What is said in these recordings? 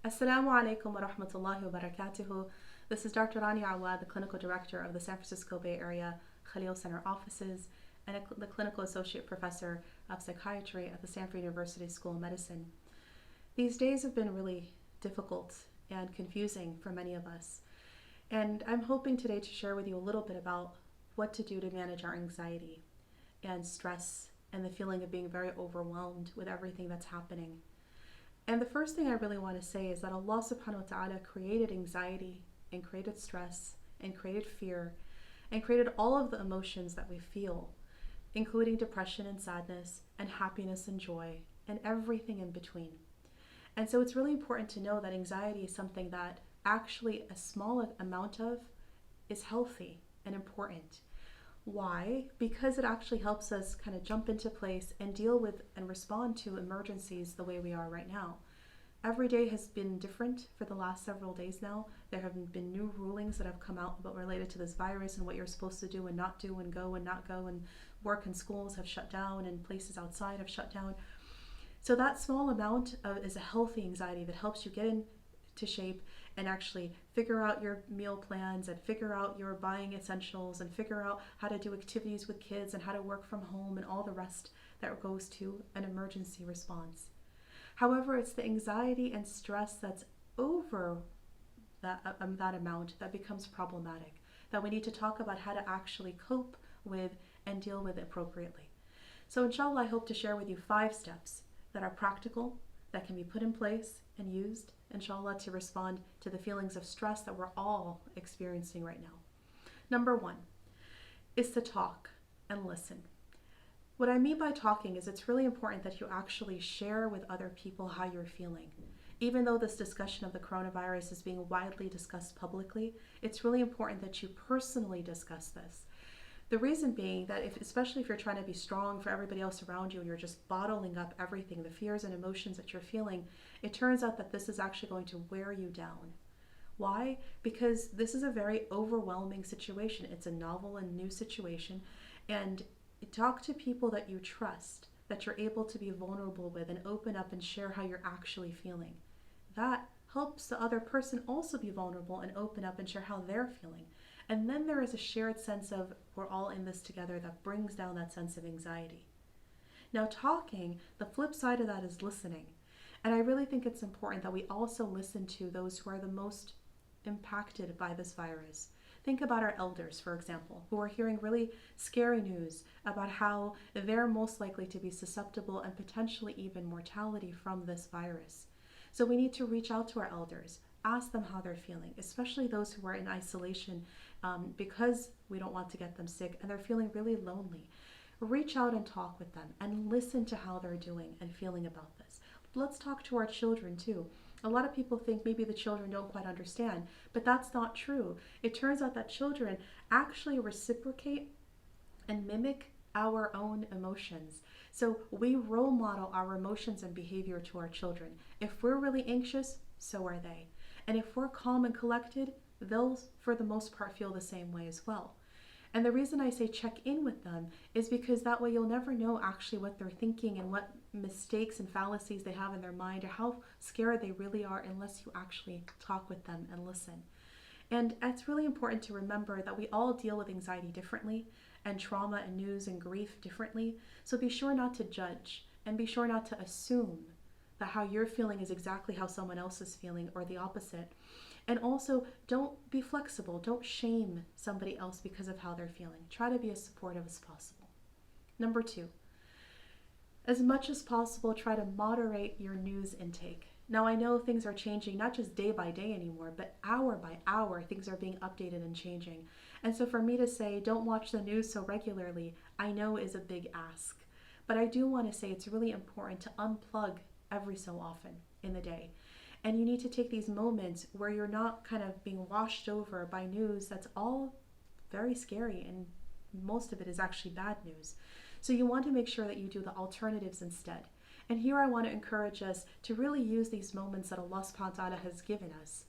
Assalamu alaikum wa rahmatullahi wa barakatuhu. This is Dr. Rani Awad, the Clinical Director of the San Francisco Bay Area Khalil Center offices and the Clinical Associate Professor of Psychiatry at the Stanford University School of Medicine. These days have been really difficult and confusing for many of us, and I'm hoping today to share with you a little bit about what to do to manage our anxiety and stress and the feeling of being very overwhelmed with everything that's happening. And the first thing I really want to say is that Allah subhanahu wa ta'ala created anxiety and created stress and created fear and created all of the emotions that we feel, including depression and sadness and happiness and joy and everything in between. And so it's really important to know that anxiety is something that actually a small amount of is healthy and important. Why? Because it actually helps us kind of jump into place and deal with and respond to emergencies the way we are right now. Every day has been different for the last several days now. There have been new rulings that have come out about related to this virus and what you're supposed to do and not do and go and not go, and work and schools have shut down and places outside have shut down. So that small amount is a healthy anxiety that helps you get into shape and actually figure out your meal plans and figure out your buying essentials and figure out how to do activities with kids and how to work from home and all the rest that goes to an emergency response. However, it's the anxiety and stress that's over that amount that becomes problematic, that we need to talk about how to actually cope with and deal with appropriately. So inshallah, I hope to share with you 5 steps that are practical, that can be put in place and used, inshallah, to respond to the feelings of stress that we're all experiencing right now. Number 1 is to talk and listen. What I mean by talking is it's really important that you actually share with other people how you're feeling. Even though this discussion of the coronavirus is being widely discussed publicly, it's really important that you personally discuss this. The reason being that especially if you're trying to be strong for everybody else around you and you're just bottling up everything, the fears and emotions that you're feeling, it turns out that this is actually going to wear you down. Why? Because this is a very overwhelming situation. It's a novel and new situation, and talk to people that you trust, that you're able to be vulnerable with and open up and share how you're actually feeling. That helps the other person also be vulnerable and open up and share how they're feeling. And then there is a shared sense of we're all in this together that brings down that sense of anxiety. Now talking, the flip side of that is listening. And I really think it's important that we also listen to those who are the most impacted by this virus. Think about our elders, for example, who are hearing really scary news about how they're most likely to be susceptible and potentially even mortality from this virus. So we need to reach out to our elders, ask them how they're feeling, especially those who are in isolation because we don't want to get them sick and they're feeling really lonely. Reach out and talk with them and listen to how they're doing and feeling about this. Let's talk to our children too. A lot of people think maybe the children don't quite understand, but that's not true. It turns out that children actually reciprocate and mimic our own emotions. So we role model our emotions and behavior to our children. If we're really anxious, so are they. And if we're calm and collected, they'll, for the most part, feel the same way as well. And the reason I say check in with them is because that way you'll never know actually what they're thinking and what mistakes and fallacies they have in their mind or how scared they really are unless you actually talk with them and listen. And it's really important to remember that we all deal with anxiety differently and trauma and news and grief differently. So be sure not to judge and be sure not to assume that how you're feeling is exactly how someone else is feeling or the opposite. And also, don't be flexible. Don't shame somebody else because of how they're feeling. Try to be as supportive as possible. Number 2, as much as possible, try to moderate your news intake. Now, I know things are changing, not just day by day anymore, but hour by hour, things are being updated and changing. And so for me to say, don't watch the news so regularly, I know is a big ask. But I do want to say it's really important to unplug every so often in the day. And you need to take these moments where you're not kind of being washed over by news that's all very scary, and most of it is actually bad news. So you want to make sure that you do the alternatives instead. And here I want to encourage us to really use these moments that Allah subhanahu wa ta'ala has given us.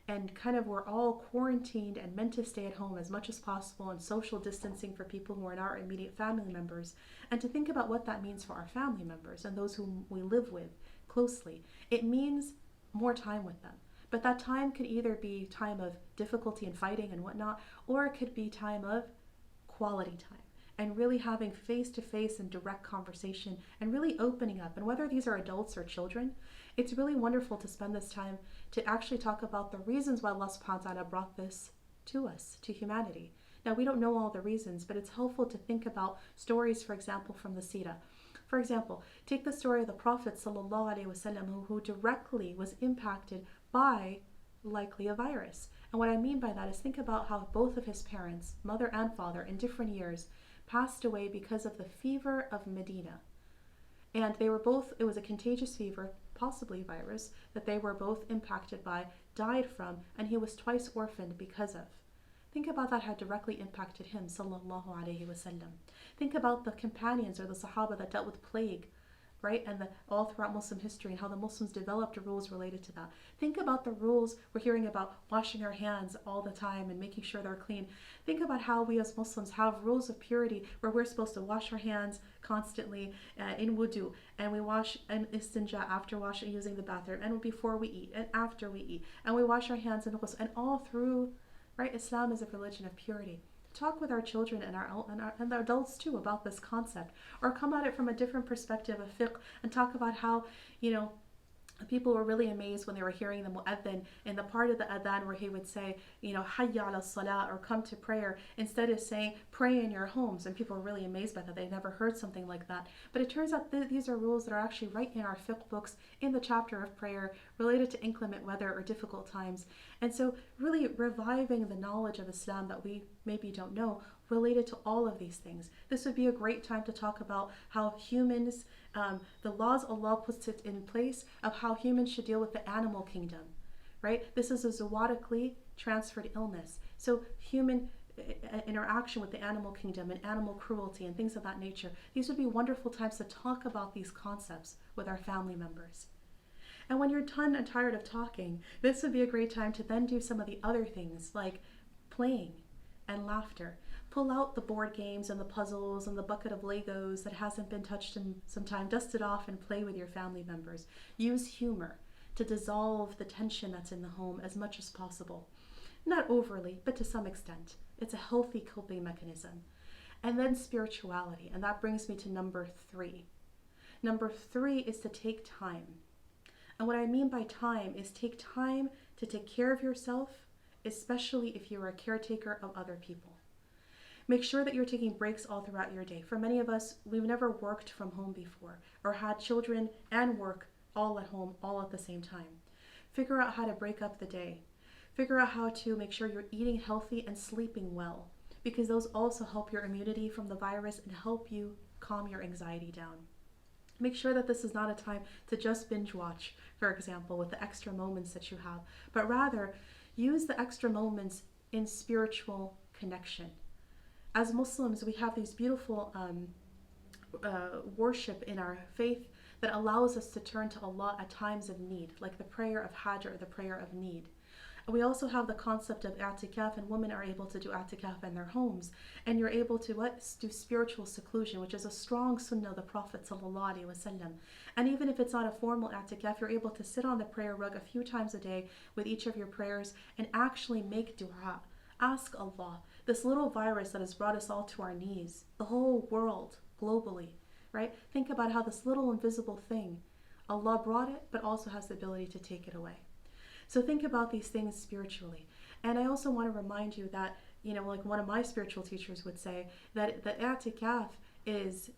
And kind of we're all quarantined and meant to stay at home as much as possible, and social distancing for people who are not our immediate family members, and to think about what that means for our family members and those whom we live with closely. It means more time with them. But that time could either be time of difficulty and fighting and whatnot, or it could be time of quality time and really having face-to-face and direct conversation and really opening up. And whether these are adults or children, it's really wonderful to spend this time to actually talk about the reasons why Allah subhanahu wa ta'ala brought this to us, to humanity. Now, we don't know all the reasons, but it's helpful to think about stories, for example, from the Sirah. For example, take the story of the Prophet sallallahu alaihi wasallam, who directly was impacted by likely a virus. And what I mean by that is think about how both of his parents, mother and father, in different years, passed away because of the fever of Medina. And they were both, it was a contagious fever, possibly virus, that they were both impacted by, died from, and he was twice orphaned because of. Think about that, how directly impacted him, sallallahu alaihi wasallam. Think about the companions or the Sahaba that dealt with plague, right? And all throughout Muslim history and how the Muslims developed rules related to that. Think about the rules we're hearing about washing our hands all the time and making sure they're clean. Think about how we as Muslims have rules of purity where we're supposed to wash our hands constantly in wudu, and we wash an istinja after washing using the bathroom, and before we eat and after we eat, and we wash our hands in ghusl, and all through, right? Islam is a religion of purity. Talk with our children and our adults too about this concept, or come at it from a different perspective of fiqh and talk about how, people were really amazed when they were hearing the mu'adhin in the part of the adhan where he would say, hayya ala salah, or come to prayer, instead of saying pray in your homes. And people were really amazed by that. They'd never heard something like that. But it turns out these are rules that are actually right in our fiqh books in the chapter of prayer related to inclement weather or difficult times. And so really reviving the knowledge of Islam that we maybe don't know related to all of these things. This would be a great time to talk about how humans, the laws Allah puts it in place of how humans should deal with the animal kingdom, right? This is a zootically transferred illness. So human interaction with the animal kingdom and animal cruelty and things of that nature. These would be wonderful times to talk about these concepts with our family members. And when you're done and tired of talking, this would be a great time to then do some of the other things like playing and laughter. Pull out the board games and the puzzles and the bucket of Legos that hasn't been touched in some time. Dust it off and play with your family members. Use humor to dissolve the tension that's in the home as much as possible. Not overly, but to some extent. It's a healthy coping mechanism. And then spirituality, and that brings me to number 3. Number 3 is to take time. And what I mean by time is take time to take care of yourself, especially if you're a caretaker of other people. Make sure that you're taking breaks all throughout your day. For many of us, we've never worked from home before or had children and work all at home, all at the same time. Figure out how to break up the day. Figure out how to make sure you're eating healthy and sleeping well, because those also help your immunity from the virus and help you calm your anxiety down. Make sure that this is not a time to just binge watch, for example, with the extra moments that you have, but rather use the extra moments in spiritual connection. As Muslims, we have these beautiful worship in our faith that allows us to turn to Allah at times of need, like the prayer of Hajj or the prayer of need. And we also have the concept of i'tikaf, and women are able to do i'tikaf in their homes, and you're able to do spiritual seclusion, which is a strong sunnah of the Prophet ﷺ. And even if it's not a formal i'tikaf, you're able to sit on the prayer rug a few times a day with each of your prayers and actually make dua. Ask Allah. This little virus that has brought us all to our knees, the whole world, globally, right? Think about how this little invisible thing, Allah brought it, but also has the ability to take it away. So think about these things spiritually. And I also want to remind you that, like one of my spiritual teachers would say, that the i'tikaf is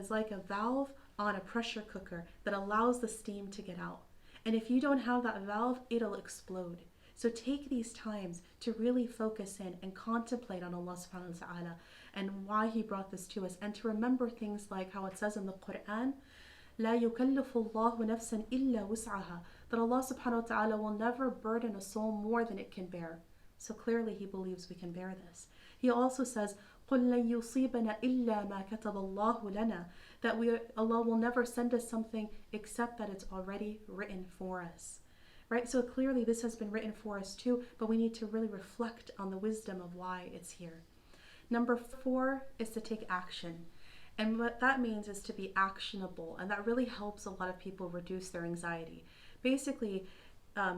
like a valve on a pressure cooker that allows the steam to get out. And if you don't have that valve, it'll explode. So take these times to really focus in and contemplate on Allah subhanahu wa ta'ala and why He brought this to us, and to remember things like how it says in the Quran, لا يكلف الله نفسا إلا وسعها, that Allah subhanahu wa ta'ala will never burden a soul more than it can bear. So clearly He believes we can bear this. He also says, قُلْ لَن يُصِيبَنَا إِلَّا مَا كَتَبَ اللَّهُ لَنَا, that Allah will never send us something except that it's already written for us. Right? So clearly this has been written for us too, but we need to really reflect on the wisdom of why it's here. Number 4 is to take action. And what that means is to be actionable, and that really helps a lot of people reduce their anxiety. Basically,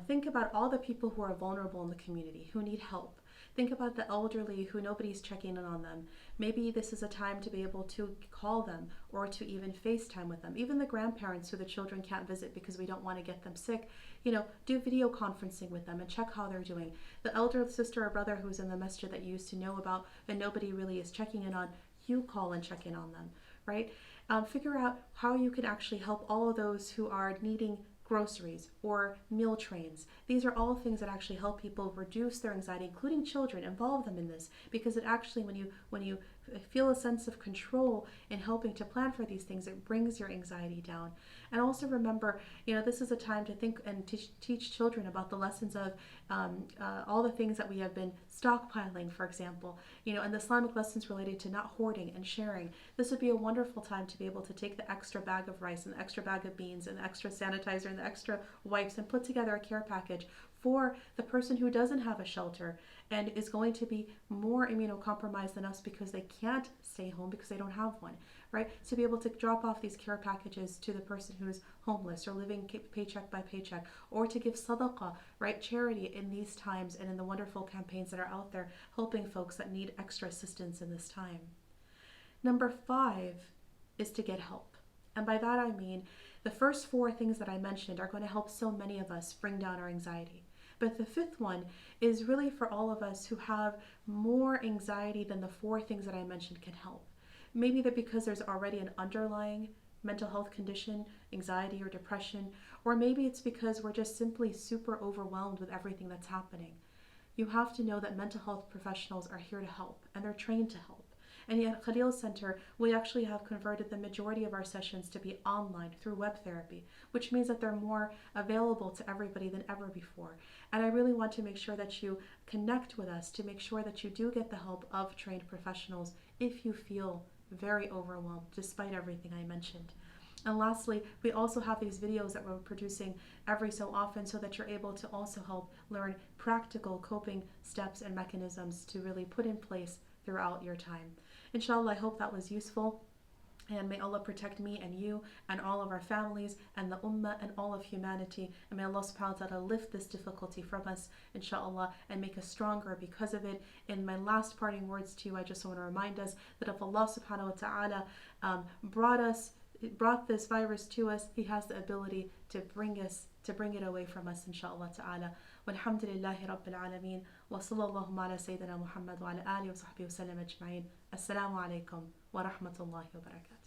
think about all the people who are vulnerable in the community, who need help. Think about the elderly who nobody's checking in on them. Maybe this is a time to be able to call them or to even FaceTime with them. Even the grandparents who the children can't visit because we don't want to get them sick, do video conferencing with them and check how they're doing. The elder sister or brother who's in the masjid that you used to know about and nobody really is checking in on, you call and check in on them, right? Figure out how you can actually help all of those who are needing groceries or meal trains. These are all things that actually help people reduce their anxiety, including children. Involve them in this, because it actually, when you feel a sense of control in helping to plan for these things, it brings your anxiety down. And also remember, this is a time to think and teach children about the lessons of all the things that we have been stockpiling, for example, and the Islamic lessons related to not hoarding and sharing. This would be a wonderful time to be able to take the extra bag of rice and the extra bag of beans and the extra sanitizer and the extra wipes and put together a care package for the person who doesn't have a shelter and is going to be more immunocompromised than us because they can't stay home because they don't have one, right? To be able to drop off these care packages to the person who is homeless or living paycheck by paycheck, or to give sadaqah, right? Charity in these times and in the wonderful campaigns that are out there helping folks that need extra assistance in this time. Number 5 is to get help. And by that I mean the first 4 things that I mentioned are going to help so many of us bring down our anxiety. But the 5th one is really for all of us who have more anxiety than the 4 things that I mentioned can help. Maybe that because there's already an underlying mental health condition, anxiety or depression, or maybe it's because we're just simply super overwhelmed with everything that's happening. You have to know that mental health professionals are here to help, and they're trained to help. And yet at Khalil Center, we actually have converted the majority of our sessions to be online through web therapy, which means that they're more available to everybody than ever before. And I really want to make sure that you connect with us to make sure that you do get the help of trained professionals if you feel very overwhelmed, despite everything I mentioned. And lastly, we also have these videos that we're producing every so often so that you're able to also help learn practical coping steps and mechanisms to really put in place throughout your time. Inshallah, I hope that was useful. And may Allah protect me and you and all of our families and the ummah and all of humanity. And may Allah subhanahu wa ta'ala lift this difficulty from us, inshallah, and make us stronger because of it. In my last parting words to you, I just want to remind us that if Allah subhanahu wa ta'ala brought this virus to us, He has the ability to bring it away from us, inshallah ta'ala. Walhamdulillahi Rabbil Alameen. Wa sallallahu ala Sayyidina Muhammad wa ala alihi wa sahbihi wa sallam ajma'in. Assalamu alaikum wa rahmatullahi wa barakatuh.